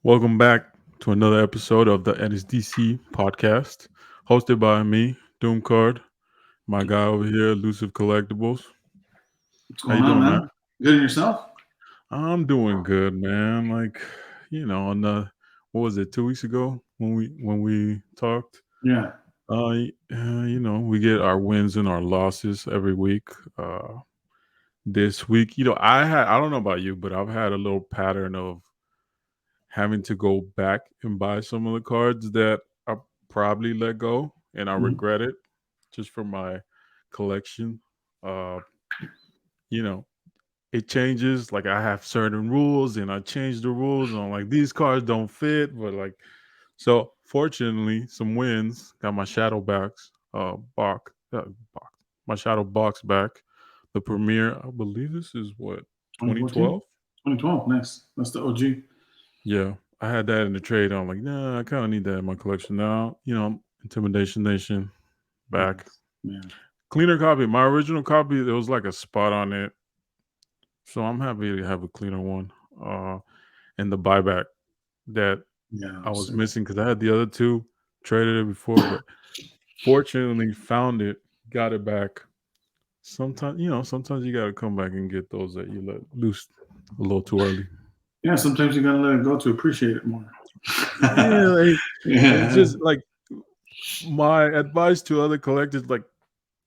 Welcome back to another episode of the NSDC podcast, hosted by me, Doomcard, my guy over here, Elusive Collectibles. What's How going you on, doing, man? man? Good in yourself? I'm doing good, man. On the what was it, 2 weeks ago when we talked? Yeah. We get our wins and our losses every week. This week, I don't know about you, but I've had a little pattern of having to go back and buy some of the cards that I probably let go and I Mhm. regret it just for my collection. Uh, you know, it changes. Like I have certain rules and I change the rules and I'm like these cards don't fit, but like so fortunately some wins got my shadow box my shadow box back. The premiere, I believe this is what 2014? 2012. 2012. Nice. That's the OG. Yeah, I had that in the trade. I'm like, nah, I kind of need that in my collection now. Intimidation Nation back. Nice. Yeah. Cleaner copy. My original copy, there was like a spot on it. So I'm happy to have a cleaner one. And the buyback that Yeah. I was Sick. missing because I had the other two, traded it before, but fortunately found it, got it back. Sometimes you got to come back and get those that you let loose a little too early. Yeah, sometimes you gotta let it go to appreciate it more. Yeah, it's Yeah. just like my advice to other collectors, like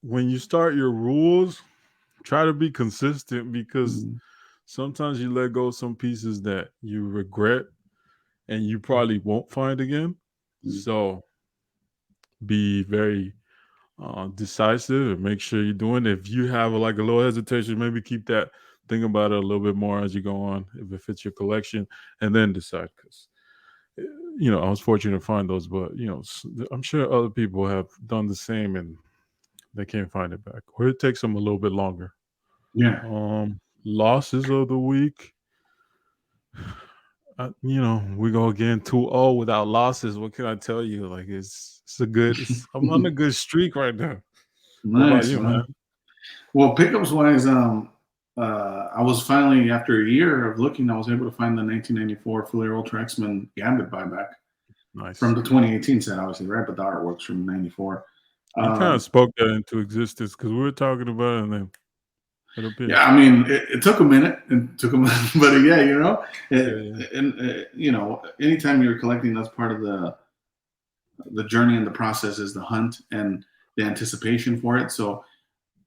when you start your rules, try to be consistent because Mhm. sometimes you let go some pieces that you regret and you probably won't find again. So be very decisive and make sure you're doing it. If you have like a little hesitation, maybe keep that, think about it a little bit more as you go on, if it fits your collection, and then decide. Because I was fortunate to find those, but I'm sure other people have done the same and they can't find it back, or it takes them a little bit longer. Yeah. Losses of the week. We go again 2-0 without losses. What can I tell you? Like I'm on a good streak right now. What about Nice, you, man. man? Well, pickups wise, I was finally, after a year of looking, I was able to find the 1994 Fleer Ultra X-Men Gambit buyback from Nice. the 2018 set, obviously, right? But the artwork's from 94. You kind of Um, spoke that into existence because we were talking about it and then it appeared. Yeah, I mean, it took a minute. It took a minute, but yeah, Yeah, yeah. anytime you're collecting, that's part of the journey and the process is the hunt and the anticipation for it. So,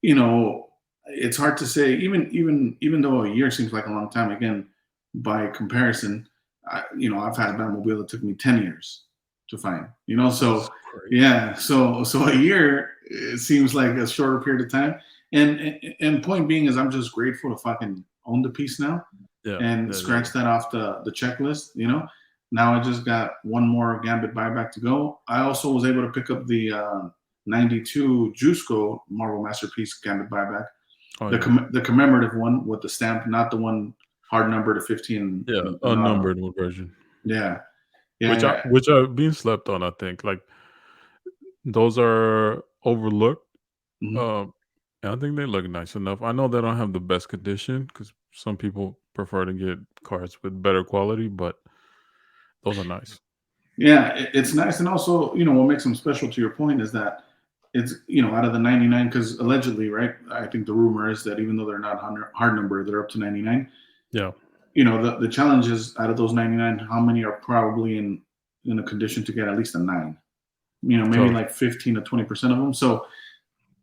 you know, it's hard to say. Even though a year seems like a long time, again, by comparison, I've had a Batmobile that took me 10 years to find. That's So crazy. yeah, so a year it seems like a shorter period of time. And point being is, I'm just grateful to fucking own the piece now Yeah, and yeah, yeah, scratch that off the checklist. Now I just got one more Gambit buyback to go. I also was able to pick up the 92 Jusco Marvel Masterpiece Gambit buyback, Oh the yeah, the commemorative one with the stamp, not the one hard number to 15 yeah. in auto. Unnumbered version, Yeah, yeah, which are yeah. which are being slept on. I think like those are overlooked. Mhm. Um, and I think they look nice enough. I know they don't have the best condition because some people prefer to get cards with better quality, but those are nice. Yeah, it's nice, and also, what makes them special. To your point, is that it's out of the 99, because allegedly, right? I think the rumor is that even though they're not hard number, they're up to 99. Yeah. The challenge is, out of those 99, how many are probably in a condition to get at least a 9? Maybe Tough. like 15 to 20% of them. So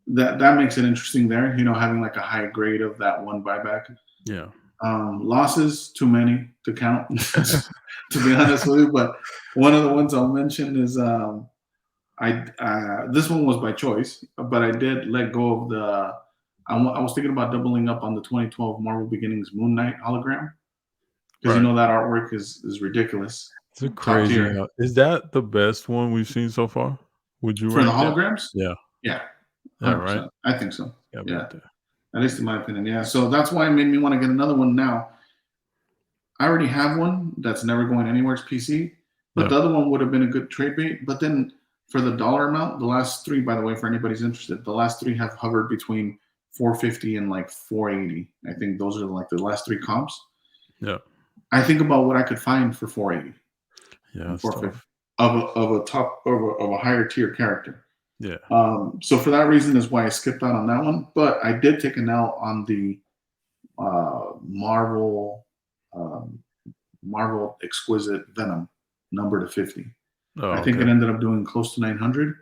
that makes it interesting there. Having like a high grade of that one buyback. Yeah. Losses, too many to count, to be honest with you. But one of the ones I'll mention is, this one was by choice, but I did let go of the. I was thinking about doubling up on the 2012 Marvel Beginnings Moon Knight hologram, because Right. that artwork is ridiculous, It's a top crazy. tier Is that the best one we've seen so far? Would you for the rank it? holograms. Yeah. Yeah, Yeah. 100%. Right. I think so. Gotta be Yeah, up there. at least in my opinion. Yeah, so that's why it made me want to get another one now. I already have one that's never going anywhere. It's PC, but Yeah. the other one would have been a good trade bait. But then for the dollar amount, the last three, by the way, for anybody's interested, the last three have hovered between 450 and like 480. I think those are like the last three comps. Yeah. I think about what I could find for 480. Yeah, and it's 450 tough. of a higher tier character. Yeah. So for that reason is why I skipped out on that one. But I did take an L on the Marvel um, Marvel Exquisite Venom number to 50. Oh, I think it okay. ended up doing close to 900.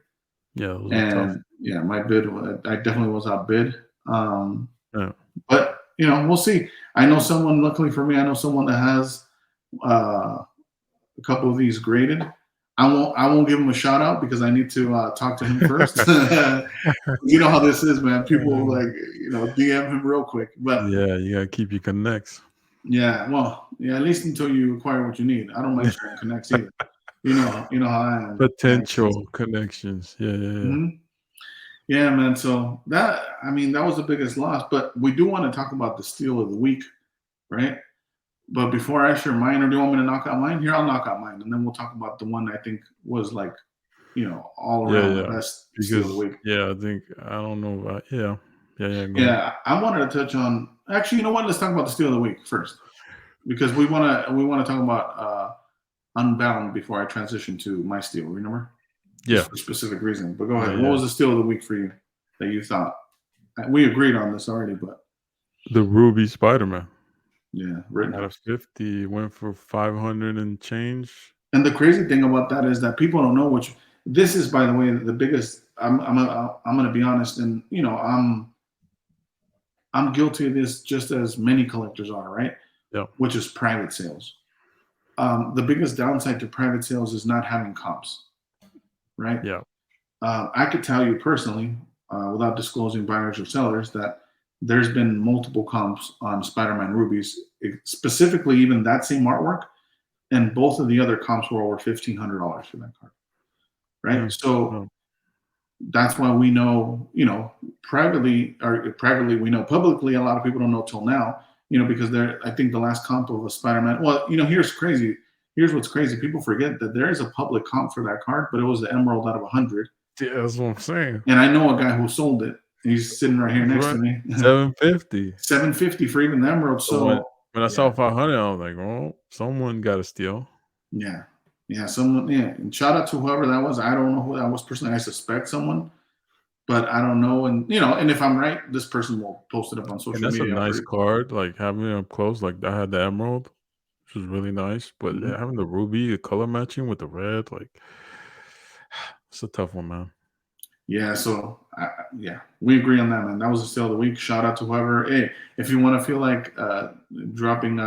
Yeah, those are tough. And yeah, my bid, I definitely was outbid. Yeah. But we'll see. I know someone. Luckily for me, I know someone that has a couple of these graded. I won't give him a shout out because I need to talk to him first. You know how this is, man. People Uh, like DM him real quick. But yeah, you gotta keep your connects. yeah, well, yeah, at least until you acquire what you need. I don't mind sharing connects either. You know how I am. Potential connections. Yeah, yeah, yeah. Mm-hmm. Yeah, man. So that was the biggest loss. But we do want to talk about the steal of the week, right? But before I share mine, or do you want me to knock out mine? Here, I'll knock out mine, and then we'll talk about the one I think was like, all Yeah, around the yeah. best steal of the Because week. yeah, I think I don't know about yeah. Yeah, yeah, go ahead. Yeah, I wanted to touch on. Actually, you know what? Let's talk about the steal of the week first, because we want to talk about Unbound before I transition to my steal. Remember, just Yeah. for a specific reason. But go Yeah, ahead. What yeah. was the steal of the week for you that you thought? We agreed on this already, but The Ruby Spider-Man. yeah, Out of Rittenhouse. 50, went for 500 and change. And the crazy thing about that is that people don't know which. This is, by the way, the biggest. I'm going to be honest, and I'm guilty of this just as many collectors are, right? Yeah. Which is private sales. The biggest downside to private sales is not having comps, right? Yeah. I could tell you personally, without disclosing buyers or sellers, that there's been multiple comps on Spider-Man Rubies, specifically even that same artwork, and both of the other comps were over $1,500 for that card, Yeah. right? So Yeah. that's why we know, privately we know. Publicly, a lot of people don't know till now, because I think the last comp of a Spider-Man. Well, here's crazy. Here's what's crazy. People forget that there is a public comp for that card, but it was the Emerald out of 100. Yeah, that's what I'm saying. And I know a guy who sold it. He's sitting right here That's next right. to me. 750. 750 for even the Emerald. So when So when I saw yeah, 500, I was like, "Oh, someone got a steal." yeah, yeah. Someone, yeah. And shout out to whoever that was. I don't know who that was personally. I suspect someone, but I don't know. And and if I'm right, this person will post it up on And social that's a media. nice card. Like having it up close, like I had the emerald, which was really nice. But Mhm. having the ruby, the color matching with the red, like it's a tough one, man. Yeah, so yeah, we agree on that, man. That was the steal of the week. Shout out to whoever. Hey, if you want to feel like dropping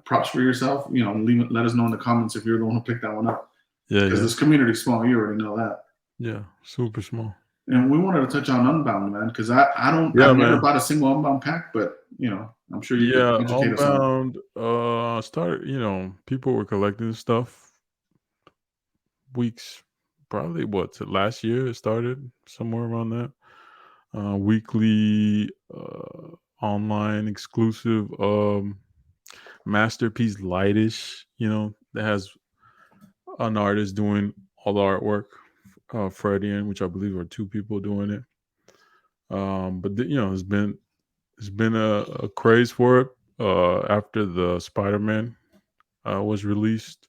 props for yourself, let us know in the comments if you're the one who picked that one up. Yeah, Because yeah, this community's small, you already know that. yeah. Super small. And we wanted to touch on Unbound, man, because Yeah, I've never man. bought a single Unbound pack, but I'm sure you could Yeah, educate us on it. Unbound. Started. People were collecting stuff weeks, probably last year. It started somewhere around that. Weekly online exclusive masterpiece lightish. That has an artist doing all the artwork. Freddie and which I believe are two people doing it. But it's been a craze for it after the Spider-Man was released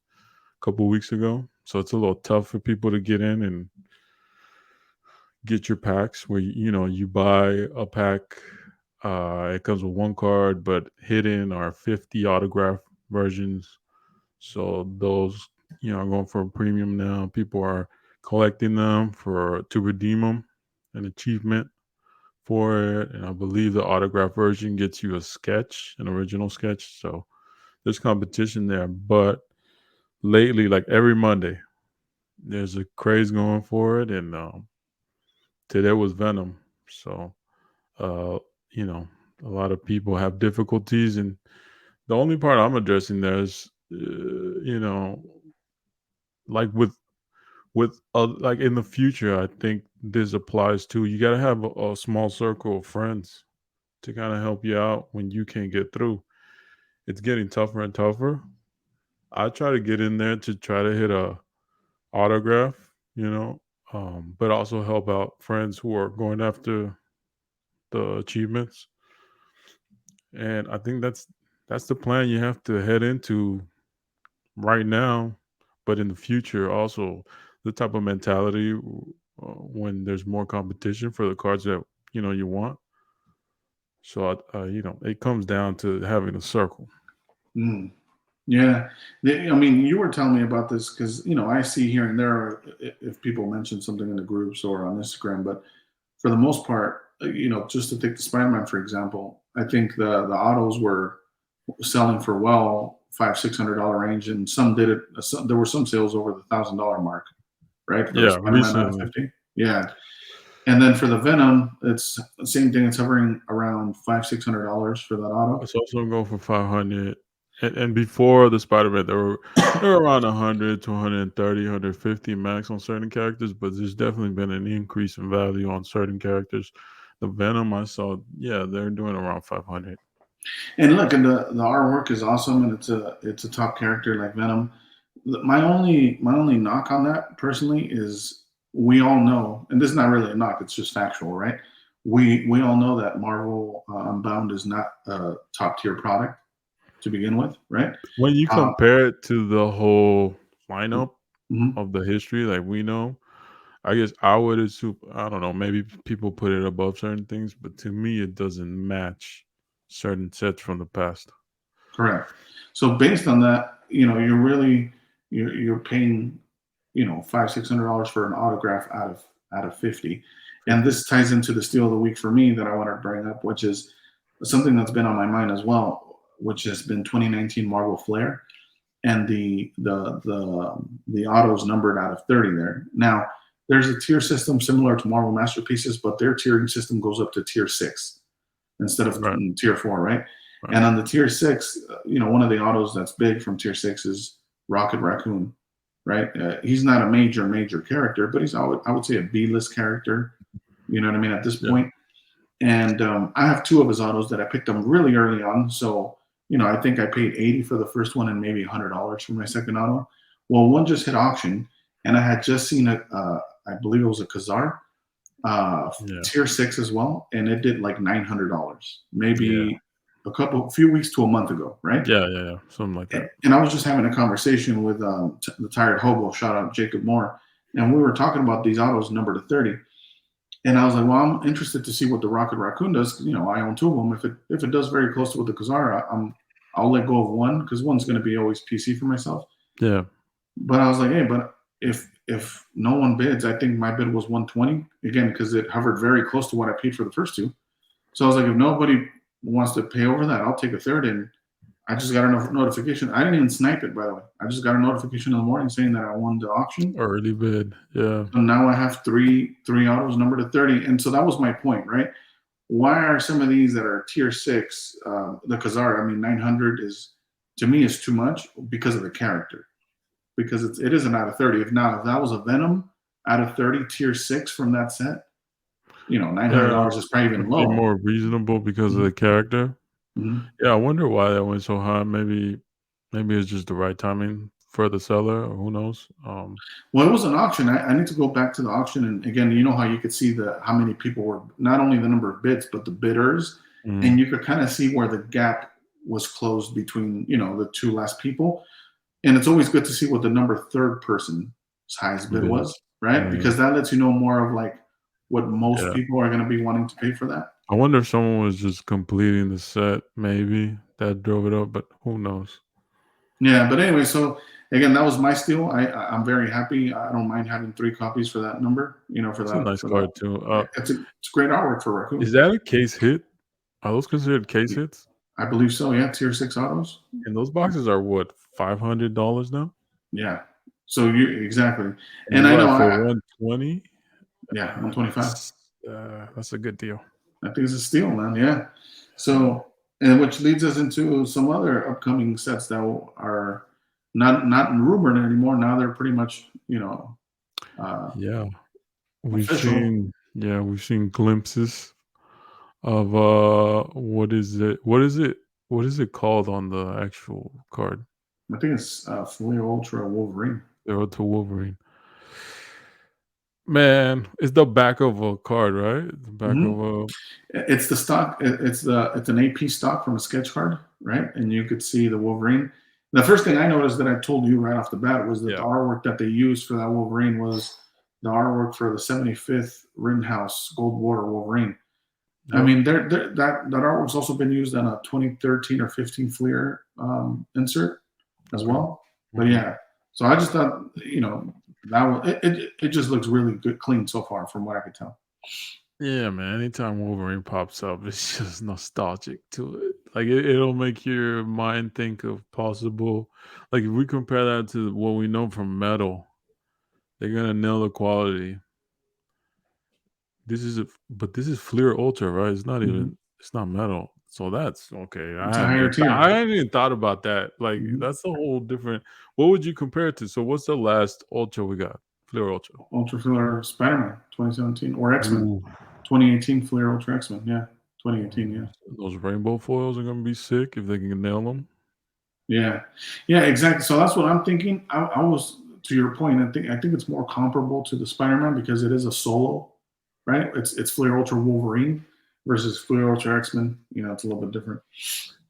a couple weeks ago. So it's a little tough for people to get in and get your packs where you buy a pack. It comes with one card, but hidden are 50 autograph versions. So those are going for a premium now. People are collecting them to redeem them, an achievement for it. And I believe the autograph version gets you a sketch, an original sketch. So there's competition there. But lately, like every Monday, there's a craze going for it. And today was Venom. So, uh, you know, a lot of people have difficulties. And the only part I'm addressing there is, like like in the future, I think this applies to you got to have a small circle of friends to kind of help you out when you can't get through. It's getting tougher and tougher. I try to get in there to try to hit a autograph, but also help out friends who are going after the achievements. And I think that's the plan you have to head into right now, but in the future also the type of mentality when there's more competition for the cards that you want. So it comes down to having a circle. Mm. Yeah, I mean, you were telling me about this because I see here and there if people mention something in the groups or on Instagram, but for the most part, just to take the Spider-Man for example, I think the autos were selling for well $500-600 range, and some did it. There were some sales over the $1,000 mark, right, for a Yeah, Spider-Man out of recently. 50. Yeah, and then for the Venom, it's the same thing. It's hovering around $500-600 for that auto. It's also going for 500. And before the Spider-Man, they were around 100 to 130, 150 max on certain characters, but there's definitely been an increase in value on certain characters. The Venom I saw, yeah, they're doing around 500. And look, and the artwork is awesome, and it's a top character like Venom. My only knock on that personally is we all know, and this is not really a knock; it's just factual, right? We all know that Marvel Unbound is not a top tier product to begin with, right? When you Uh, compare it to the whole lineup mhm. of the history, like we know, I guess I would assume, I don't know, maybe people put it above certain things, but to me, it doesn't match certain sets from the past. Correct. So based on that, you're paying, $500-600 for an autograph out of 50. And 50. this ties into the steal of the week for me that I want to bring up, which is something that's been on my mind as well, which has been 2019 Marvel Flair and the autos numbered out of 30 there. Now, there's a tier system similar to Marvel Masterpieces, but their tiering system goes up to tier 6 instead of Right, tier 4, right? right. And on the tier 6, one of the autos that's big from tier 6 is Rocket Raccoon, right? He's not a major character, but I would say a B-list character. You know what I mean at this Yeah. point. And I have two of his autos that I picked them really early on. So I think I paid 80 for the first one and maybe $100 for my second auto. Well, one just hit auction, and I had just seen it. I believe it was a Kazar, Yeah. tier 6 as well, and it did like $900, Yeah. maybe a few weeks to a month ago, right? Yeah, yeah, yeah. Something like that. And I was just having a conversation with the Tired Hobo, shout out Jacob Moore, and we were talking about these autos numbered to 30. And I was like, well, I'm interested to see what the Rocket Raccoon does. 'Cause, I own two of them. If it does very close to what the Kazara, I'll let go of one because one's going to be always PC for myself. Yeah. But I was like, hey, but if no one bids, I think my bid was 120 again because it hovered very close to what I paid for the first two. So I was like, if nobody wants to pay over that, I'll take a third. And I just got a notification. I didn't even snipe it, by the way. I just got a notification in the morning saying that I won the auction. Early bid. Yeah. So now I have three autos numbered to 30. And so that was my point, right? Why are some of these that are tier 6, the Kazar, I mean, 900 to me, is too much because of the character. Because it is an out of 30. If that was a Venom out of 30, tier 6 from that set, Yeah. $900 is probably even It'd be low. more reasonable because of Mhm, the character. mhm. Yeah, I wonder why that went so high. Maybe it's just the right timing for the seller, or who knows? Well, it was an auction. I need to go back to the auction, and again, you know how you could see how many people were, not only the number of bids, but the bidders, and Mhm. you could kind of see where the gap was closed between the two last people. And it's always good to see what the number third person's highest bid Bid. was, right? Yeah. Because that lets you know more of like what most Yeah. people are going to be wanting to pay for that. I wonder if someone was just completing the set, maybe that drove it up, but who knows? Yeah, but anyway, so again, that was my steal. I'm very happy. I don't mind having three copies for that number. For It's a that nice for that. card too. It's great artwork for Is Raccoon. that a case hit? Are those considered case Yeah, hits? I believe so. Yeah, tier 6 autos. And those boxes are what, $500 now? Yeah. So you exactly, And and you I got know it for I 120. yeah 125. That's a good deal. I think it's a steal, man. Yeah. So, and which leads us into some other upcoming sets that are not rumored anymore. Now they're pretty much uh, Yeah, official. we've seen glimpses of what is it? What is it called on the actual card? I think it's Fully Ultra Wolverine. Zero to Wolverine. Man, it's the back of a card, right? The back Hmm. of a It's the stock. It's an AP stock from a sketch card, right? And you could see the Wolverine. The first thing I noticed that I told you right off the bat was that the Yeah. artwork that they used for that Wolverine was the artwork for the 75th Rittenhouse Gold Border Wolverine. I Yep. mean, that artwork's also been used on a 2013 or 15 Fleer insert as Okay. well. But Okay. yeah, so I just thought, that was it just looks really good, clean so far from what I could tell. Yeah, man. Anytime Wolverine pops up, it's just nostalgic to it. Like it'll make your mind think of possible. Like if we compare that to what we know from metal, they're gonna nail the quality. But this is Fleer Ultra, right? It's not Hmm. even. It's not metal. So that's okay. It's a higher tier. I hadn't even thought about that. Like Mhm. that's a whole different. What would you compare it to? So what's the last Ultra we got? Fleer Ultra. Ultra Fleer Spider-Man 2017 or X-Men Ooh. 2018 Fleer Ultra X-Men. Yeah, 2018. Yeah. Those rainbow foils are gonna be sick if they can nail them. Yeah, yeah, exactly. So that's what I'm thinking. I was to your point. I think it's more comparable to the Spider-Man because it is a solo, right? It's Flair Ultra Wolverine versus Flair Ultra X-Men. It's a little bit different.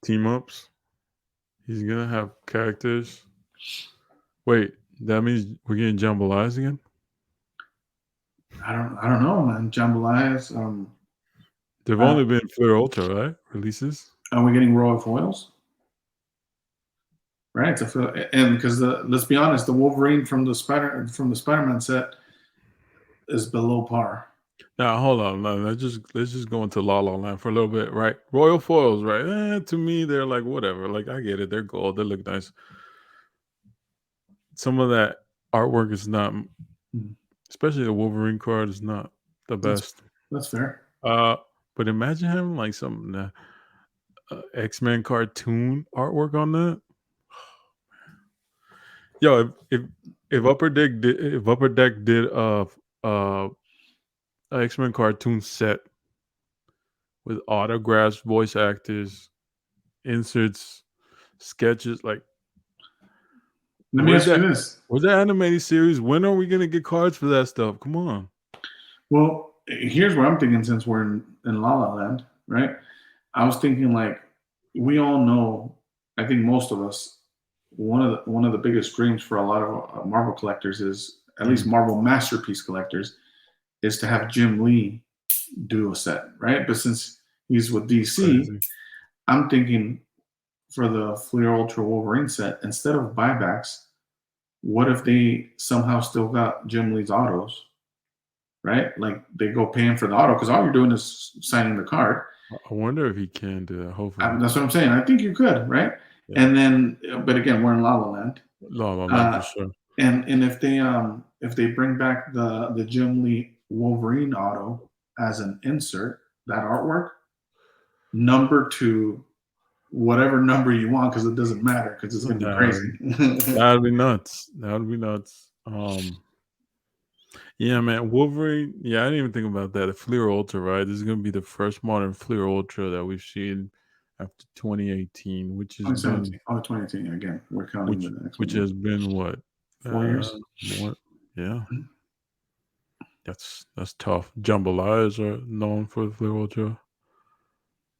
Team ups. He's gonna have characters. Wait, that means we're getting jambalayas again? I don't know, man. Jambalayas. They've Uh, only been Flair Ultra, right? Releases. are we getting Royal Foils? Right. And because let's be honest, the Wolverine from the Spider-Man set is below par. Now hold on, let's just go into La La Land for a little bit, right? Royal foils, right? To me, they're like whatever. Like I get it, they're gold, they look nice. Some of that artwork is not, Mhm. especially the Wolverine card, is not the That's best. that's fair. Uh, but imagine having like some X-Men cartoon artwork on that. Yo, if Upper Deck did uh a X-Men cartoon set with autographs, voice actors, inserts, sketches, like Let me where's ask you that this. where's that animated series? When are we gonna get cards for that stuff? Come on. Well, here's what I'm thinking since we're in La La Land, right? I was thinking like we all know, I think most of us, one of the biggest dreams for a lot of Marvel collectors is at least Mm, Marvel masterpiece collectors is to have Jim Lee do a set, right? But since he's with DC, crazy. I'm thinking for the Fleer Ultra Wolverine set, instead of buybacks, what if they somehow still got Jim Lee's autos, right? Like they go paying for the auto because all you're doing is signing the card. I wonder if he can do that. Hopefully. That's what I'm saying. I think you could, right? Yeah. And then, but again, we're in La La Land. La La Land for Uh, sure. and if they bring back the Jim Lee Wolverine auto as an insert, that artwork number to whatever number you want because it doesn't matter because it's gonna be That crazy. that'd be nuts. That would be nuts. Yeah, man. Wolverine. Yeah, I didn't even think about that. The Fleer Ultra, right? This is gonna be the first modern Fleer Ultra that we've seen after 2018, which has been 2017, 2018 again. We're counting which the X-Men which years. has been what? 4 years. More. Yeah, that's tough. Jambalayas are known for the Fleer Ultra.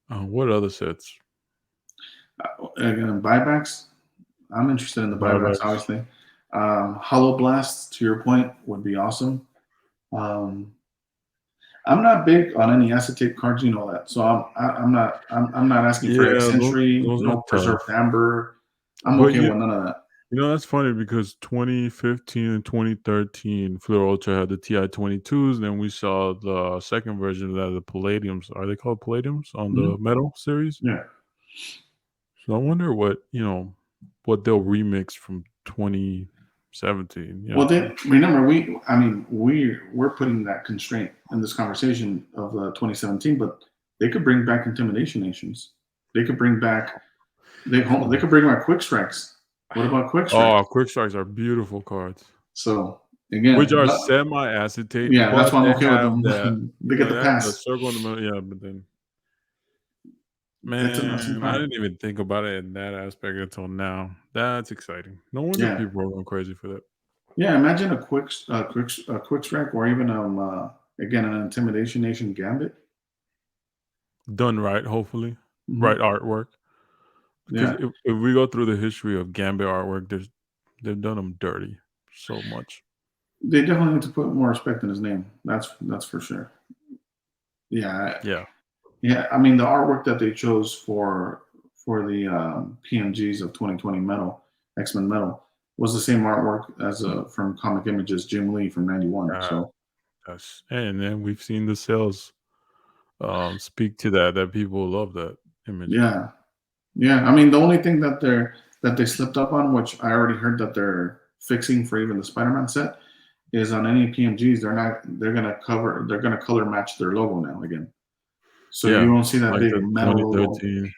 What other sets? Again, buybacks. I'm interested in the buybacks, Buybacks. obviously. Hollow Blast, to your point, would be awesome. Um, I'm not big on any acetate cards, you know that. So I'm not asking for Yeah, Eccentury, those are no tough. preserved amber. I'm But okay with none of that. that's funny because 2015 and 2013, Fluor Ultra had the TI-22s. Then we saw the second version of that, the Palladiums. Are they called Palladiums on Mhm. the metal series? Yeah. So I wonder what they'll remix from 2017. Well, then remember we're putting that constraint in this conversation of 2017, but they could bring back Intimidation Nations. They could bring back they could bring back Quick Strikes. What about Quick Strikes? Oh, Quick Strikes are beautiful cards, So which again, are semi-acetate, yeah, that's but why I'm they okay with have them. that. They get the They have the pass. circle in the middle. Yeah, but then That's an awesome man, I card. didn't even think about it in that aspect until now. That's exciting. No wonder Yeah, people are going crazy for that. yeah. Imagine a quick strike, or even again an Intimidation Nation Gambit. Done right, hopefully. Hmm. Right artwork. because Yeah, if we go through the history of Gambit artwork, they've done them dirty so much. they definitely need to put more respect in his name. That's for sure. Yeah, Yeah, yeah. I mean, the artwork that they chose for the PMGs of 2020 Metal X Men Metal was the same artwork as from Comic Images Jim Lee from '91. uh, So yes, and then we've seen the sales speak to that people love that image. yeah, yeah. I mean, the only thing that they slipped up on, which I already heard that they're fixing for even the Spider-Man set, is on any PMGs they're gonna color match their logo now again. So you Yeah, won't see that like big the metal logo. 2013.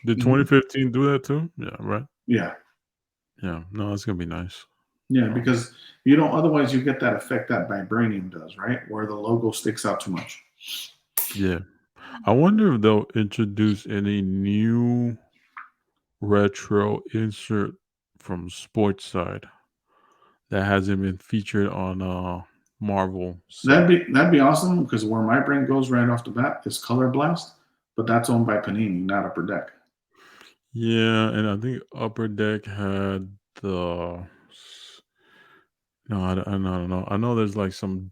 Did Mhm. 2015 do that too? Yeah, right. Yeah, Yeah, no, that's gonna be nice. yeah, Um, because you don't. Otherwise, you get that effect that vibranium does, right? Where the logo sticks out too much. yeah, I wonder if they'll introduce any new retro insert from sports side that hasn't been featured on Marvel site. That'd be awesome because where my brain goes right off the bat is Color Blast, but that's owned by Panini, not Upper Deck. Yeah, and I think Upper Deck had the no, I don't know. I know there's like some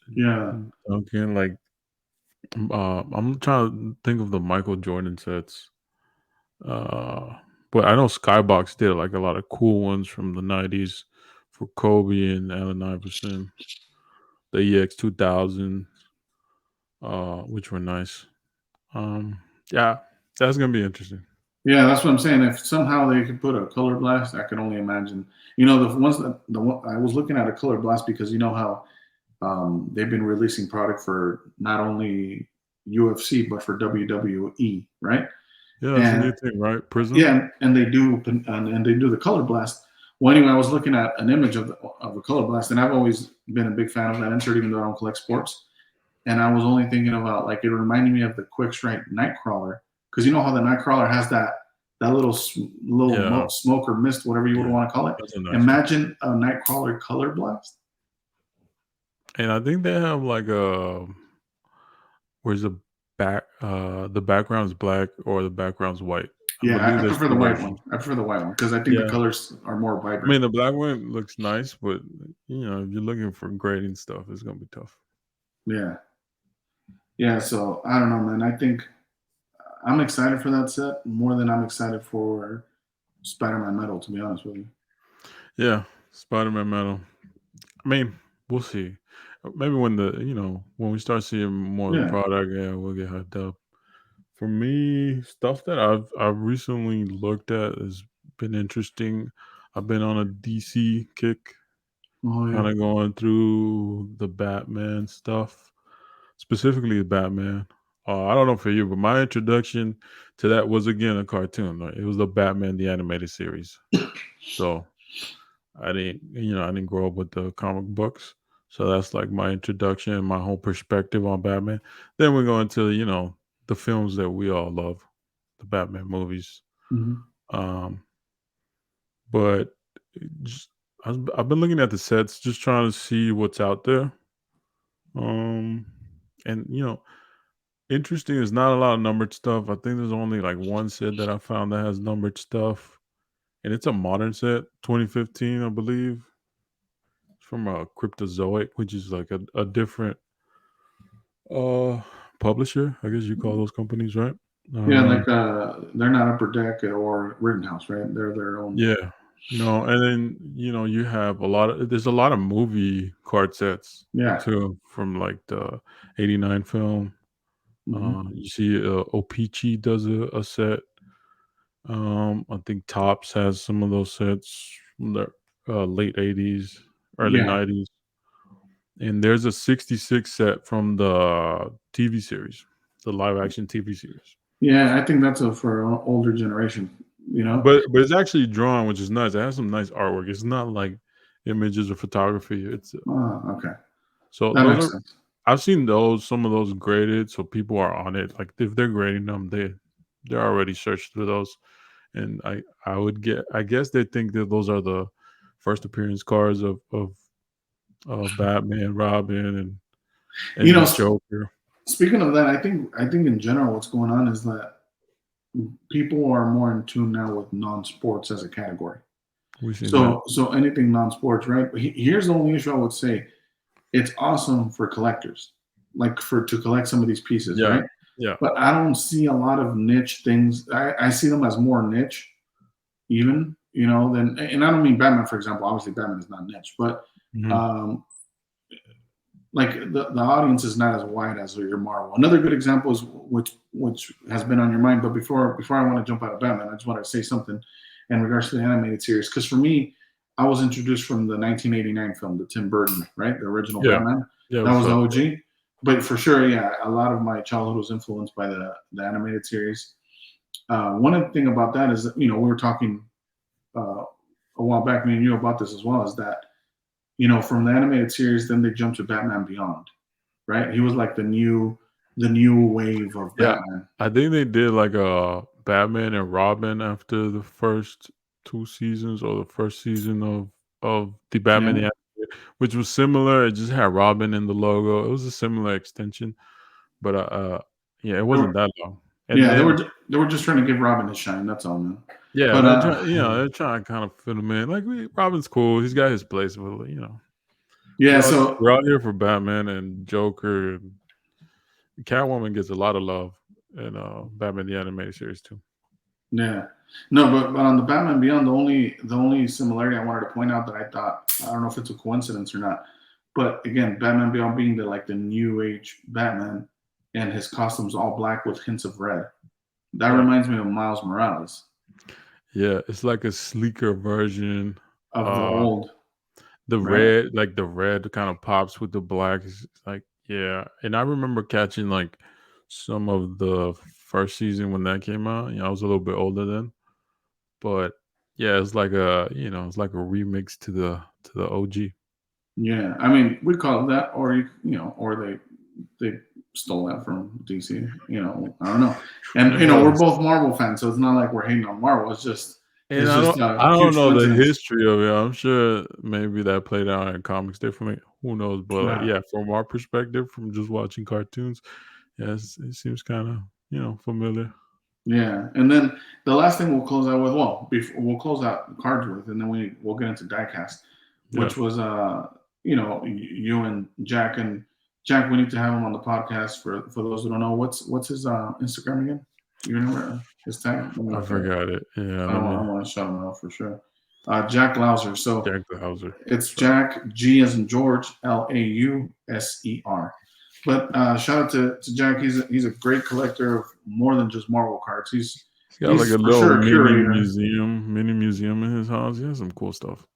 Yeah. Duncan, like I'm trying to think of the Michael Jordan sets. Uh, but I know Skybox did like a lot of cool ones from the '90s for Kobe and Allen Iverson, the EX 2000, which were nice. Um, yeah, that's gonna be interesting. Yeah, that's what I'm saying. If somehow they could put a color blast, I can only imagine. You know, the ones that the one I was looking at a color blast because you know how they've been releasing product for not only UFC but for WWE, right? Yeah, that's a And new thing, right? Prism. yeah, and they do the color blast. Well, anyway, I was looking at an image of a color blast, and I've always been a big fan of that insert, even though I don't collect sports. And I was only thinking about like it reminded me of the Quick Strike Nightcrawler because you know how the Nightcrawler has that Yeah, smoke or mist, whatever you would yeah, want to call it. that's a nice one. Imagine a Nightcrawler color blast. And I think they have like a where's the background's black or the background's white. I Yeah, believe I there's prefer the two white one. versions. I prefer the white one because I think the Yeah. colors are more I vibrant. mean, the black one looks nice, but if you're looking for grading stuff, it's gonna be tough. Yeah, yeah. So I don't know, man. I think I'm excited for that set more than I'm excited for Spider-Man Metal. To be honest with you. Yeah, Spider-Man metal. I mean, we'll see. Maybe when when we start seeing more of the Yeah. product, yeah, we'll get hyped up. For me, stuff that I've recently looked at has been interesting. I've been on a DC kick, Oh kind yeah. of going through the Batman stuff, specifically the Batman. I don't know for you, but my introduction to that was again a cartoon. Right? It was the Batman the animated series. So I didn't grow up with the comic books. So that's like my introduction, my whole perspective on Batman. Then we go into, the films that we all love, the Batman movies. Mhm. Um, but just, I've been looking at the sets, just trying to see what's out there. Um, and interesting is not a lot of numbered stuff. I think there's only like one set that I found that has numbered stuff, and it's a modern set, 2015, I believe. It's from a Cryptozoic, which is like a different uh publisher. I guess you call those companies, right? Yeah, Um, like they're not Upper Deck or Rittenhouse, right? They're their own. yeah. No, and then you have there's a lot of movie card sets Yeah. too from like the '89 film. Hmm. You see Opeachy does a set. I think Tops has some of those sets from the late '80s, early Yeah. '90s, and there's a '66 set from the TV series, the live action TV series. Yeah. I think that's for an older generation. You know. But it's actually drawn, which is nice. It has some nice artwork. It's not like images or photography. It's Okay. so That those makes are sense. I've seen some of those graded, so people are on it. Like if they're grading them, they're already searched through those. And I guess they think that those are the first appearance cards of Batman, Robin, You and know, the Joker. speaking of that, I think in general, what's going on is that people are more in tune now with non-sports as a category. We've seen that. So anything non-sports, right? Here's the only issue I would say: it's awesome for collectors, like to collect some of these pieces, Yeah, right? yeah, But I don't see a lot of niche things. I see them as more niche, even, than, and I don't mean Batman, for example. Obviously, Batman is not niche, but hmm um, like the audience is not as wide as your Marvel. Another good example is which has been on your mind. But before I want to jump out of Batman, I just want to say something in regards to the animated series, because for me, I was introduced from the 1989 film, the Tim Burton, right, the original yeah, Batman. yeah. That What's was the up? OG. But for sure, yeah, a lot of my childhood was influenced by the animated series. One thing about that is that, we were talking uh, a while back, me and you, about this as well, is that, from the animated series, then they jumped to Batman Beyond, right? He was like the new wave of Yeah, Batman. I think they did like a Batman and Robin after the first 2 seasons or the first season of the Batman, Yeah. the Animated, which was similar. It just had Robin in the logo. It was a similar extension, but yeah, it They wasn't were, that long. And yeah, they then were they were just trying to give Robin his shine. That's all, man. yeah, But they're trying, they're trying to kind of fit him in. Like Robin's cool. He's got his place, but yeah, we're so out here for Batman and Joker. And Catwoman gets a lot of love in Batman the Animated Series too. yeah, no, but on the Batman Beyond, the only similarity I wanted to point out that I thought, I don't know if it's a coincidence or not, but again, Batman Beyond being the new age Batman, and his costume's all black with hints of red. That Yeah. reminds me of Miles Morales Yeah, it's like a sleeker version. of the Uh old, the right? red, like the red kind of pops with the black. It's like, yeah. And I remember catching like some of the first season when that came out. I was a little bit older then. But yeah, it's like it's like a remix to the OG. Yeah, I mean, we call it that, or or they stole that from DC. I don't know. And we're Yes. both Marvel fans, so it's not like we're hating on Marvel. It's just And it's just I a don't huge know the coincidence. history of it. I'm sure maybe that played out in comics differently. Who knows? But like, Yeah, yeah, from our perspective, from just watching cartoons, yes, it seems kind of familiar. yeah. And then the last thing we'll close out with, well, we'll close out cards with, and then we'll get into diecast, Yeah, which was you and Jack. And Jack, we need to have him on the podcast. For those who don't know, what's his Instagram again? You remember his tag? Let me I look at it. forgot it. Yeah, I let want, me I want to shout him out for sure. Jack Lauser. So Jack the Hauser. it's That's right. Jack, G as in George, Lauser. But shout out to Jack. He's a great collector of more than just Marvel cards. He's He's got like he's a for little sure a curator. mini museum in his house. He has some cool stuff.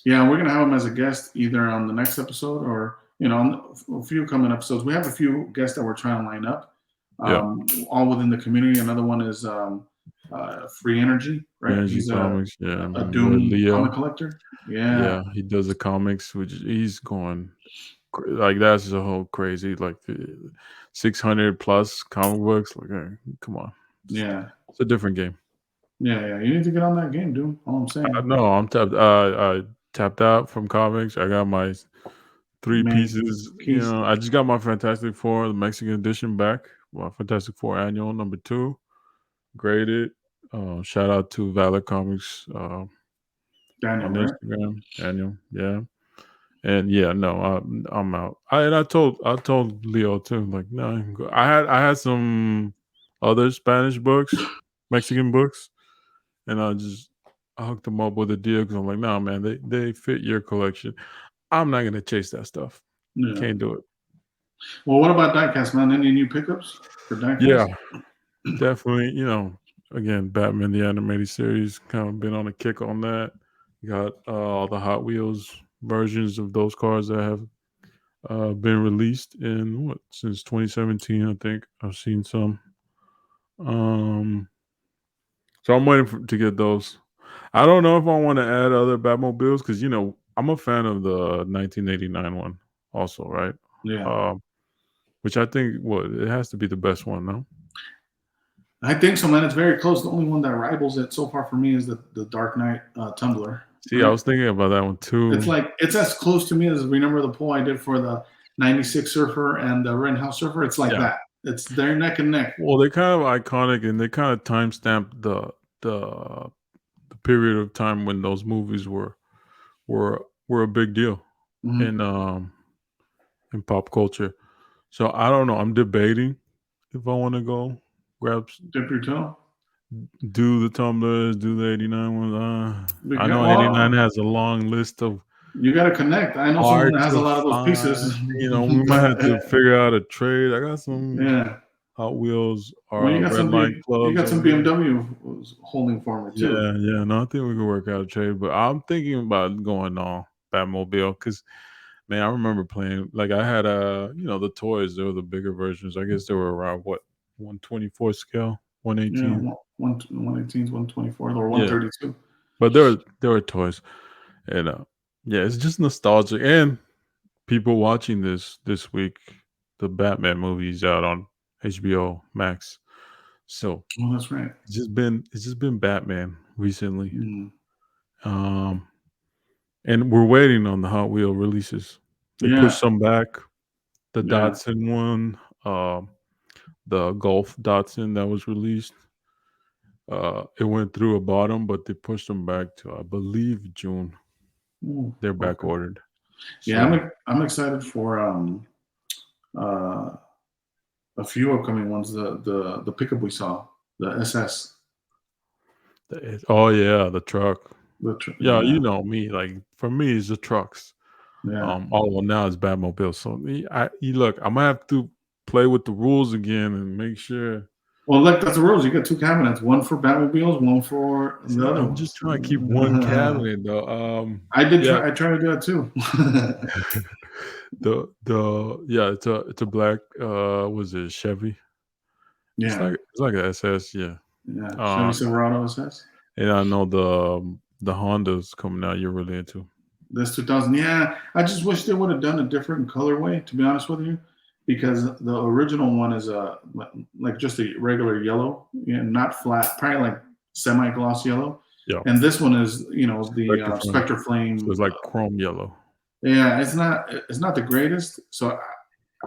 Yeah, we're gonna have him as a guest either on the next episode or on a few coming episodes. We have a few guests that we're trying to line up, Yeah, all within the community. Another one is Free Energy, right? Energy He's a Comics. Yeah, a my boy Doom comic Leo. collector. Yeah, Yeah, he does the comics, which he's going like that's a whole crazy like 600 plus comic books. Like, come on, yeah. it's a different game. Yeah, yeah. You need to get on that game, dude. All I'm saying. No, I'm tapped. I tapped out from comics. I got my three Man, pieces. he's I just got my Fantastic Four, the Mexican edition back. My Fantastic Four annual #2, graded. Shout out to Valor Comics Daniel, on right? Instagram. Annual, yeah. And yeah, no, I'm out. I told Leo too. Like, no, I can go. I had some other Spanish books, Mexican books, and I hooked them up with a deal because I'm like, nah, man, they fit your collection. I'm not gonna chase that stuff. Yeah. Can't do it. Well, what about Diecast, man? Any new pickups for Yeah, Diecast? definitely. Again, Batman the animated series kind of been on a kick on that. Got all the Hot Wheels versions of those cars that have been released in what since 2017. I think I've seen some. Um, so I'm waiting to get those. I don't know if I want to add other Batmobiles because I'm a fan of the 1989 one also, right? Yeah. Um, which I think what it has to be the best one, no? I think so, man. It's very close. The only one that rivals it so far for me is the Dark Knight Tumbler, See, I right? was thinking about that one It's too. like it's as close to me as remember the poll I did for the '96 Surfer and the Rittenhouse Surfer. It's like Yeah, that. It's their neck and neck. Well, they're kind of iconic, and they kind of timestamp the the period of time when those movies were a big deal Mm-hmm. in pop culture. So I don't know. I'm debating if I want to go grab Dip your toe. do the tumblers, do the 89 ones. I know 89 Well, has a long list of you got to connect. I know someone that art has a to lot of those pieces. find. You know, we might have to figure out a trade. I got some Yeah. Hot Wheels Well, or Red Line You clubs got some over there. BMW holding for me too. Yeah, yeah. No, I think we could work out a trade, but I'm thinking about going on Batmobile because man, I remember playing like I had the toys. They were the bigger versions. I guess they were around what 124 scale, Yeah, 118. 118, 124, or Yeah, 132. but there were toys, and yeah, it's just nostalgic. And people watching this week, the Batman movie's out on HBO Max, so Oh, that's right. it's just been Batman recently. Mm. Um, and we're waiting on the Hot Wheel releases. They pushed Yeah, some back. The yeah. Datsun one, the Golf Datsun that was released. It went through a bottom, but they pushed them back to I believe June. Ooh, They're back okay. ordered. Yeah, So I'm excited for uh a few upcoming ones. The pickup we saw, the SS. oh yeah, the truck. Yeah, you Yeah, know me. Like for me, it's the trucks. yeah. Well now it's Batmobile. So look, I'm gonna have to play with the rules again and make sure. Well, look, that's the rules. You got two cabinets, one for Batmobiles, one for See, the other I'm just ones. trying to keep one cabinet though. I did Yeah, try. I tried to do that too. the yeah, it's a black was it Chevy? Yeah, It's like a SS, yeah. yeah. Chevy Uh, Silverado SS. and I know the Hondas coming out you're really into. This 2000. Yeah, I just wish they would have done a different colorway. To be honest with you, because the original one is like just a regular yellow, not flat, probably like semi gloss yellow, Yeah, and this one is the Spectre Flame. Spectre So Flame. it's like chrome yellow. Yeah, it's not the greatest. So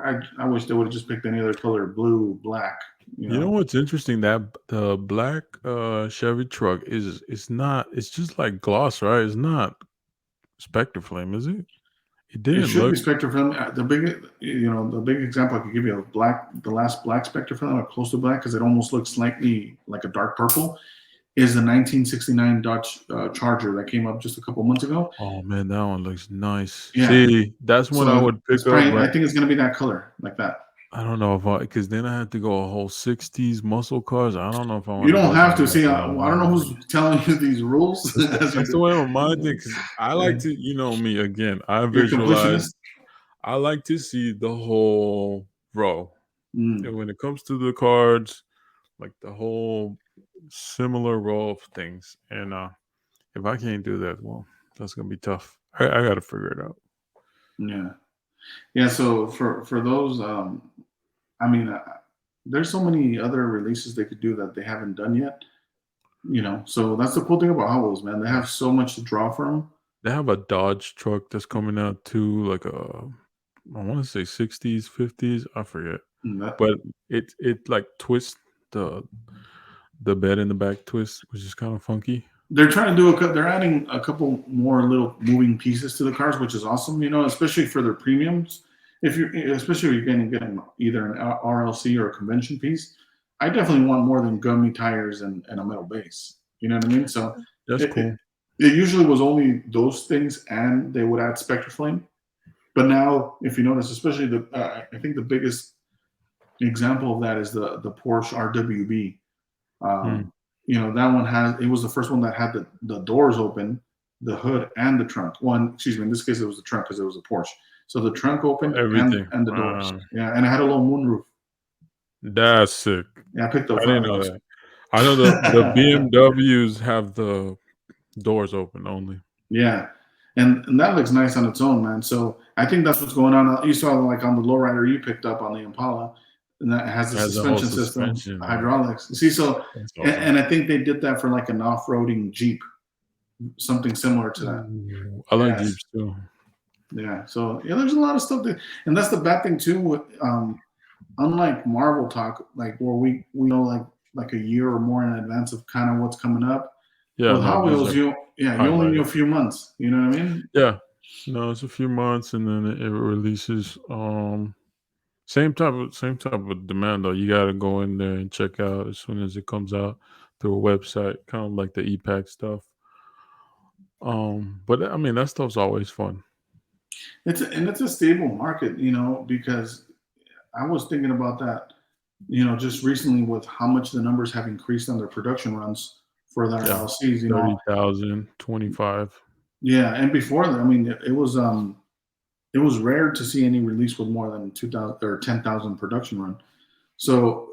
I wish they would have just picked any other color, blue, black. You You know know, what's interesting? That the black Chevy truck is it's not it's just like gloss, right? It's not Spectre Flame, is it? It it didn't should look be Spectre Film. The big example I could give you, the last black Spectre Film, or close to black, because it almost looks slightly like a dark purple, is the 1969 Dodge Charger that came up just a couple months ago. oh man, that one looks nice. Yeah, See, that's when I so would it's pick up, probably, I but think it's gonna be that color, like that. I don't know if I because then I had to go a whole 60s muscle cars. I don't know if I You want to don't go have down to that see. I don't know line. who's telling you these rules. As That's the way my mind thinks. 'Cause I like to, you know me again. I you're a visualize. completionist. I like to see the whole row, Mm, and when it comes to the cards, like the whole similar row of things. And if I can't do that, well, that's gonna be tough. I got to figure it out. yeah, yeah. So for those, I mean, there's so many other releases they could do that they haven't done yet. So that's the cool thing about Hot Wheels, man. They have so much to draw from. They have a Dodge truck that's coming out too, like I want to say 60s, 50s. I forget, Mm, that- but it like twists the the bed in the back twist, which is kind of funky. They're trying to do they're adding a couple more little moving pieces to the cars, which is awesome. Especially for their premiums. Especially if you're going to get either an RLC or a convention piece, I definitely want more than gummy tires and a metal base. You know what I mean? So That's it, it, cool. it usually was only those things, and they would add Spectre Flame. But now, if you notice, especially I think the biggest example of that is the Porsche RWB. Hmm. That one it was the first one that had the doors open, the hood and the trunk. One, excuse me, in this case it was the trunk because it was a Porsche. So the trunk opened Everything. and the doors. Yeah, and it had a little moonroof. That's sick. Yeah, I picked I those didn't up. know that. I know the BMWs have the doors open only. Yeah. And that looks nice on its own, man. So I think that's what's going on. You saw like on the lowrider you picked up on the Impala, and that has the It has the whole suspension system, suspension. hydraulics. See, so That's and, awesome. and I think they did that for like an off-roading Jeep, something similar to that. Ooh, I like Yes. Jeeps too. Yeah. So yeah, there's a lot of stuff and that's the bad thing too with unlike Marvel talk, like where we know like a year or more in advance of kind of what's coming up. Yeah, With no, Hot these Wheels, are you only knew highlighted. a few months. You know what I mean? Yeah. No, it's a few months and then it releases. Same type of demand though. You gotta go in there and check out as soon as it comes out through a website, kind of like the EPAC stuff. But I mean that stuff's always fun. It's a stable market, because I was thinking about that, just recently with how much the numbers have increased on their production runs for their Yeah. LLCs. 30,000, 25. Yeah, and before that, I mean, it was rare to see any release with more than 2,000 or 10,000 production run. So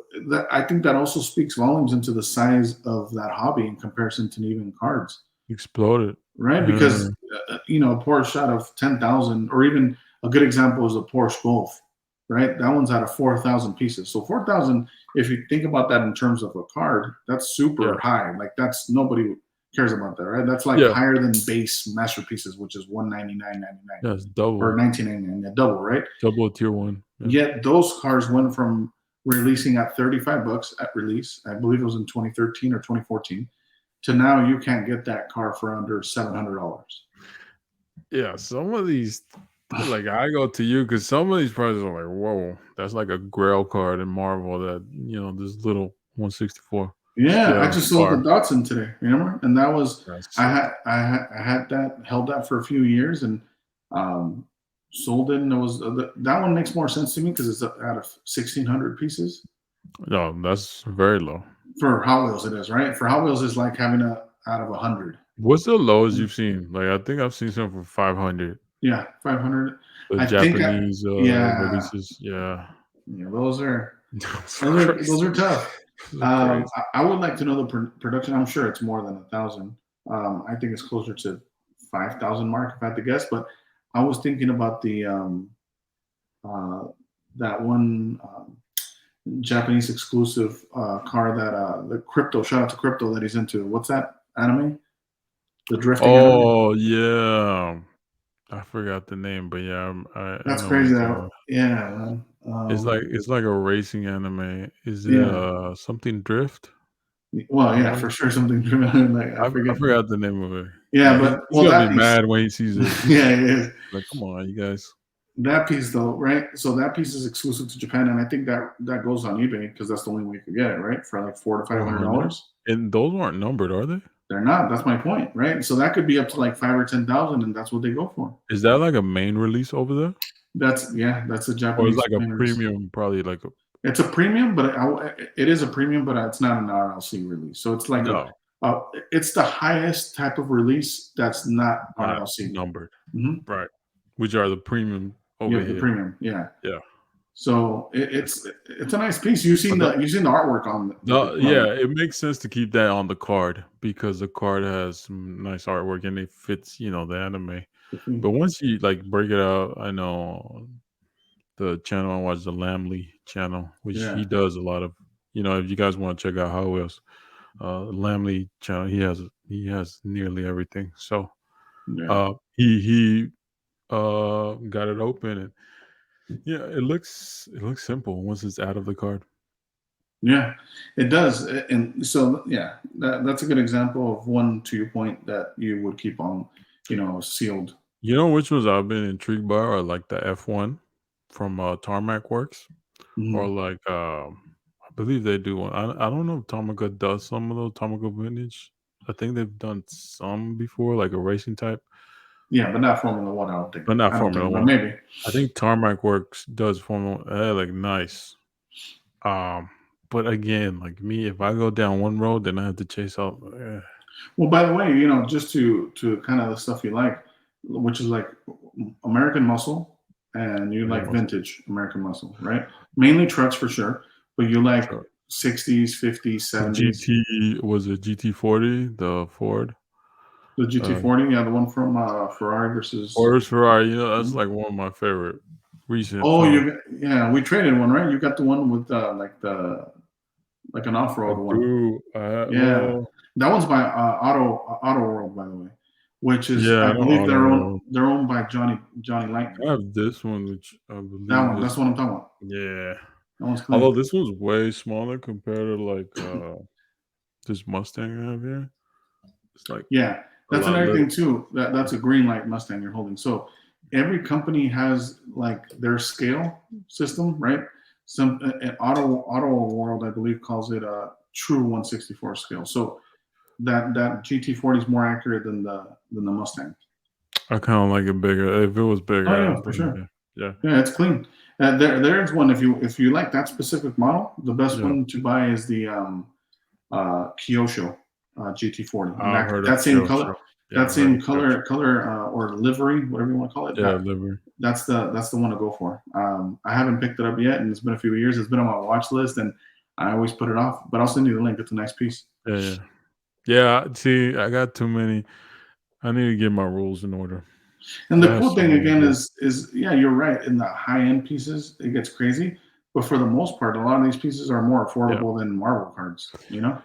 I think that also speaks volumes into the size of that hobby in comparison to even cards, Exploded. right? Yeah. Because a Porsche out of 10,000, or even a good example is a Porsche Golf, right? That one's out of 4,000 pieces. So 4,000, if you think about that in terms of a card, that's super Yeah. high. Like that's nobody cares about that, right? That's like Yeah. higher than base masterpieces, which is 199.99 Yeah, it's or double. 1999, yeah, double, right? Double tier one. Yeah. Yet those cars went from releasing at 35 bucks at release, I believe it was in 2013 or 2014, to now you can't get that car for under $700. Yeah, some of these like I go to you because some of these prices are like, whoa, that's like a grail card in Marvel that this little 164 Yeah, I scale just sold the car. Datsun today, remember? And that was That's I sick. had that held that for a few years and um, sold it, and it was that one makes more sense to me because it's out of 1,600 pieces. No, that's very low. For Hot Wheels, it is right. For Hot Wheels, is like having a out of 100. What's the lowest you've seen? Like I think I've seen some for 500. Yeah, 500. The I think Japanese yeah, releases. Yeah. yeah, those are Those are those are crazy. tough. Those are crazy. I would like to know the production. I'm sure it's more than 1,000. I think it's closer to 5,000 mark if I had to guess. But I was thinking about the uh, that one Japanese exclusive car that the crypto. Shout out to crypto that he's into. What's that anime? The drifting anime. Oh yeah. I forgot the name, but yeah, I That's know what crazy. you're That talking about. yeah, man. It's like a racing anime. Is it Yeah. something Drift? Well, I yeah, want for sure something driven. Like I I forget. forgot the name of it. Yeah, Yeah, but he's well, gonna be that piece. mad when he sees it. Yeah, it is. Like, come on, you guys. That piece though, right? So that piece is exclusive to Japan, and I think that goes on eBay because that's the only way you could get it, right? For like $400 to400? $500. And those aren't numbered, are they? They're not. That's my point, right? So that could be up to like 5 or 10,000, and that's what they go for. Is that like a main release over there? That's a Or is Japanese like a release. premium, probably like a It's a premium, but it is a premium, but it's not an RLC release. So it's like no, it's the highest type of release that's not not RLC. numbered. Hmm. Right. Which are the premium over Yep, the here. premium. Yeah. Yeah. So That's it's a nice piece. but the You've seen the artwork on the yeah, cover. it makes sense to keep that on the card because the card has some nice artwork and it fits, the anime. But once you like break it out, I know the channel I watch, the Lamley channel, which Yeah, he does a lot of. If you guys want to check out Hot Wheels, Lamley channel, he has nearly everything. So, yeah, he got it open and yeah, it looks simple once it's out of the card. yeah. It does, and so yeah, that's a good example of one to your point that you would keep on, sealed. You know which ones I've been intrigued by are like the F1 from Tarmac Works. Or Mhm. like, I believe they do one. I don't know if Tomica does some of those Tomica vintage. I think they've done some before, like a racing type, Yeah, but not Formula One. I don't think. but not I don't Formula think, but One. maybe. I think Tarmac Works does Formula. Like nice. Um, but again, like me, if I go down one road, then I have to chase out. Well, by the way, just to kind of the stuff you like, which is like American Muscle, and you Mega like muscle. vintage American Muscle, right? Mainly trucks for sure, but you like Sure. 60s, 50s, The 70s. GT was it GT40, the Ford. The Uh, GT40, yeah, the one from Ferrari versus. Ford's Ferrari. That's Mhm. like one of my favorite recent Oh, films. yeah, we traded one, right? You got the one with like an off I road one. do. Yeah, Well, that one's by Auto World, by the way, which is yeah, I I know believe Auto World. they're owned by Johnny Lightning. I have this one, which I That believe one, is that's what I'm talking about. yeah. That one's Although clean. this one's way smaller compared to like this Mustang I have here. It's like Yeah, a that's lot another little. thing too. That's a green light Mustang you're holding. So every company has like their scale system, right? Some an auto world, I believe, calls it a true 164 scale. So that GT40 is more accurate than the Mustang. I kind of like it bigger. If it was Oh bigger, yeah, I'd for bring sure. it. Yeah, Yeah, it's clean. There's one if you like that specific model, the best yeah. one to buy is the Kyosho GT40, and I've heard of that same color, Kyosho. Yeah, I've heard of Kyosho. or livery, whatever you want to call it. Yeah, liver. That's the one to go for. I haven't picked it up yet, and it's been a few years. It's been on my watch list, and I always put it off. But I'll send you the link. It's a nice piece. Yeah, yeah, yeah. See, I got too many. I need to get my rules in order. And I the have cool so thing many to again do. is yeah, you're right. In the high end pieces, it gets crazy. But for the most part, a lot of these pieces are more Yeah. affordable than Marvel cards. You know.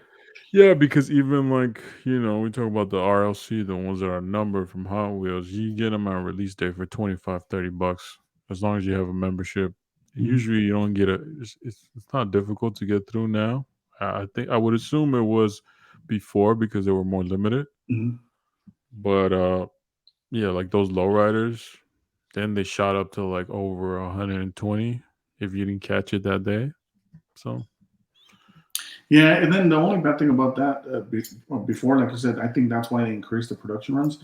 Yeah, because even like, we talk about the RLC, the ones that are numbered from Hot Wheels, you get them at release day for 25, $30 as long as you have a membership. Mhm. Usually you don't get it's not difficult to get through now. I think I would assume it was before because they were more limited. Mhm. But yeah, like those lowriders, then they shot up to like over 120 if you didn't catch it that day. So Yeah, and then the only bad thing about that before, like I said, I think that's why they increased the production runs.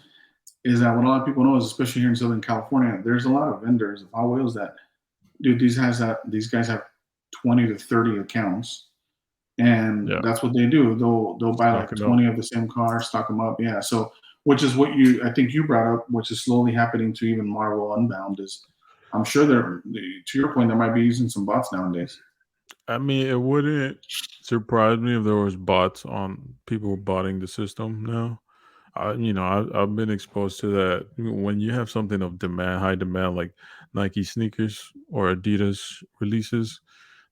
Is that what a lot of people know is, especially here in Southern California, there's a lot of vendors of Hot Wheels that, dude, these guys have 20 to 30 accounts, and yeah, that's what they do. They'll buy like stock it up. 20 of the same car, stock them up. Yeah, so which is what you I think you brought up, which is slowly happening to even Marvel Unbound. Is I'm sure they're to your point, they might be using some bots nowadays. I mean, it wouldn't surprise me if there was bots on people botting the system now. I've been exposed to that when you have something of demand, high demand, like Nike sneakers or Adidas releases.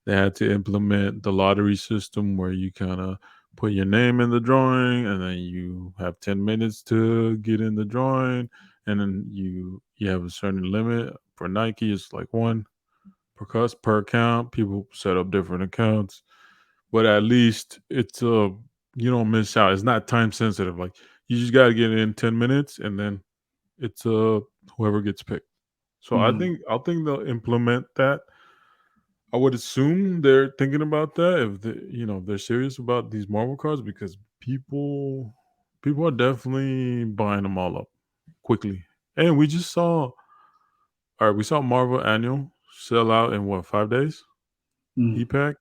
They had to implement the lottery system where you kind of put your name in the drawing, and then you have 10 minutes to get in the drawing, and then you have a certain limit. For Nike, it's like one per account. People set up different accounts, but at least it's you don't miss out. It's not time sensitive. Like you just got to get in 10 minutes, and then it's whoever gets picked. So Mhm. I think they'll implement that. I would assume they're thinking about that if they're serious about these Marvel cards because people are definitely buying them all up quickly. And we saw Marvel Annual sell out in what, 5 days? Mm. E-Pack.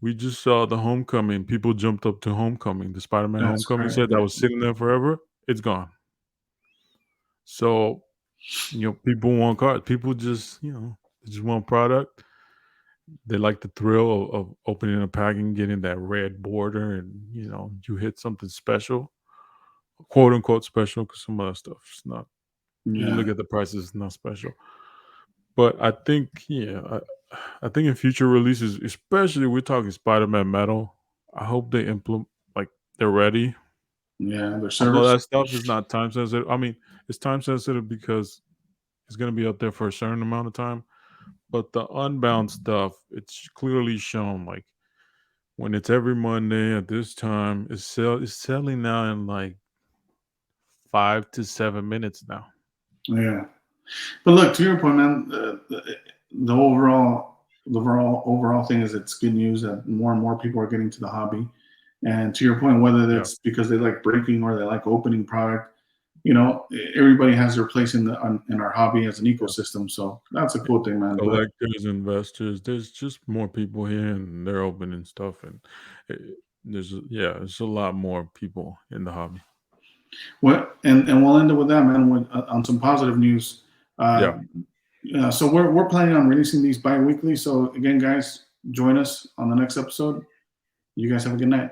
We just saw the Homecoming. People jumped up to Homecoming, the Spider-Man That's Homecoming correct. set that was sitting there forever. It's gone. So, people want cards. People just, they just want product. They like the thrill of opening a pack and getting that red border and, you hit something special, quote unquote special, because some other stuff is not. You Yeah. look at the prices, it's not special. But I think, yeah, I think in future releases, especially we're talking Spider-Man Metal, I hope they implement like they're ready. Yeah. Their Although servers. that stuff is not time sensitive. I mean, it's time sensitive because it's gonna be out there for a certain amount of time. But the Unbound stuff, it's clearly shown like when it's every Monday at this time, it's selling now in like 5 to 7 minutes now. Yeah. But look, to your point, man, the overall thing is it's good news that more and more people are getting to the hobby. And to your point, whether Yeah, that's because they like breaking or they like opening product, you know, everybody has their place in our hobby as an yeah. ecosystem. So that's a cool thing, man. But Collectors, investors, there's just more people here and they're opening stuff and there's a lot more people in the hobby. what and we'll end it with that, man. On some positive news. Yeah. Uh, so we're planning on releasing these bi-weekly. So again, guys, join us on the next episode. You guys have a good night.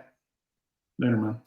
Later, man.